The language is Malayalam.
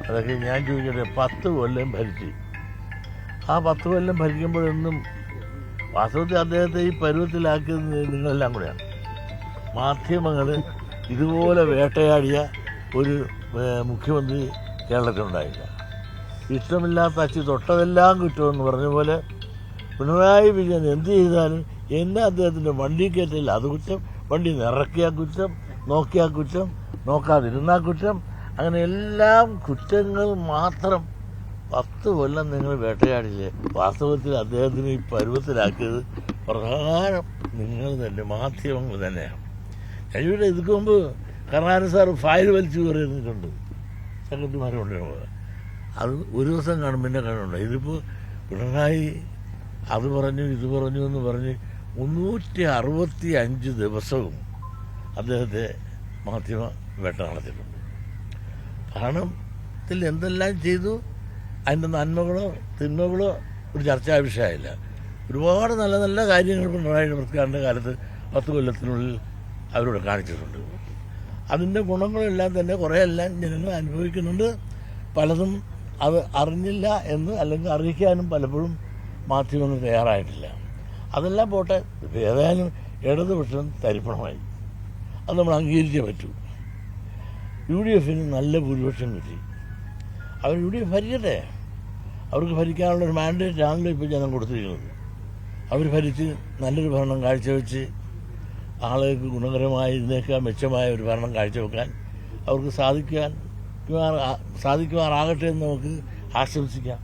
അതൊക്കെ ഞാൻ ചോദിക്കട്ടെ, 10 കൊല്ലം ഭരിച്ചു. ആ 10 കൊല്ലം ഭരിക്കുമ്പോഴൊന്നും വാസ്തവത്തിൽ അദ്ദേഹത്തെ ഈ പരുവത്തിലാക്കിയത് നിങ്ങളെല്ലാം കൂടെയാണ്. മാധ്യമങ്ങൾ ഇതുപോലെ വേട്ടയാടിയ ഒരു മുഖ്യമന്ത്രി കേരളത്തിലുണ്ടായില്ല. ഇഷ്ടമില്ലാത്ത അച്ചി തൊട്ടതെല്ലാം കിട്ടുമെന്ന് പറഞ്ഞ പോലെ പിണറായി വിജയൻ എന്ത് ചെയ്താലും എന്നെ അദ്ദേഹത്തിൻ്റെ വണ്ടി കയറ്റില്ല അത് കുറ്റം, വണ്ടി നിറക്കിയാൽ കുറ്റം, നോക്കിയാൽ കുറ്റം, നോക്കാതിരുന്നാൽ കുറ്റം, അങ്ങനെ എല്ലാം കുറ്റങ്ങൾ മാത്രം. 10 കൊല്ലം നിങ്ങൾ വേട്ടയാടില്ലേ? വാസ്തവത്തിൽ അദ്ദേഹത്തിന് ഈ പരുവത്തിലാക്കിയത് പ്രധാനം നിങ്ങൾ തന്നെ, മാധ്യമങ്ങൾ തന്നെയാണ്. കഴിവിടെ ഇതിക്ക് മുമ്പ് കരുണാകരൻ സാറ് ഫയൽ വലിച്ചു കയറിയിട്ടുണ്ട്, സെക്രട്ടറിമാരുണ്ട്. അത് ഒരു ദിവസം കാണും, പിന്നെ കാണുന്നുണ്ട്. ഇതിപ്പോൾ പിണറായി അത് പറഞ്ഞു ഇത് പറഞ്ഞു എന്ന് പറഞ്ഞ് 365 ദിവസവും അദ്ദേഹത്തെ മാധ്യമ വേട്ട നടത്തിയിട്ടുണ്ട്. ഭരണത്തിൽ എന്തെല്ലാം ചെയ്തു, അതിൻ്റെ നന്മകളോ തിന്മകളോ ഒരു ചർച്ചാ വിഷയമില്ല. ഒരുപാട് നല്ല നല്ല കാര്യങ്ങൾ പിണറായി സർക്കാരിൻ്റെ കാലത്ത് 10 കൊല്ലത്തിനുള്ളിൽ അവരോട് കാണിച്ചിട്ടുണ്ട്. അതിൻ്റെ ഗുണങ്ങളെല്ലാം തന്നെ കുറേയെല്ലാം ജനങ്ങൾ അനുഭവിക്കുന്നുണ്ട്. പലതും അത് അറിഞ്ഞില്ല എന്ന് അല്ലെങ്കിൽ അറിയിക്കാനും പലപ്പോഴും മാധ്യമങ്ങൾ തയ്യാറായിട്ടില്ല. അതെല്ലാം പോട്ടെ, ഏതായാലും ഇടതുപക്ഷം തരിപ്പണമായി, അത് നമ്മൾ അംഗീകരിച്ചേ പറ്റൂ. UDF നല്ല ഭൂരിപക്ഷം കിട്ടി. അവർ UDF ഭരിക്കട്ടെ, അവർക്ക് ഭരിക്കാനുള്ളൊരു മാൻഡേറ്റ് ആണല്ലോ ഇപ്പോൾ ജനം കൊടുത്തിരിക്കുന്നത്. അവർ ഭരിച്ച് നല്ലൊരു ഭരണം കാഴ്ചവെച്ച് ആളുകൾക്ക് ഗുണകരമായി ഇതിനേക്കാൾ മെച്ചമായ ഒരു ഭരണം കാഴ്ചവെക്കാൻ അവർക്ക് സാധിക്കുമാറാകട്ടെ എന്ന് നമുക്ക് ആശംസിക്കാം.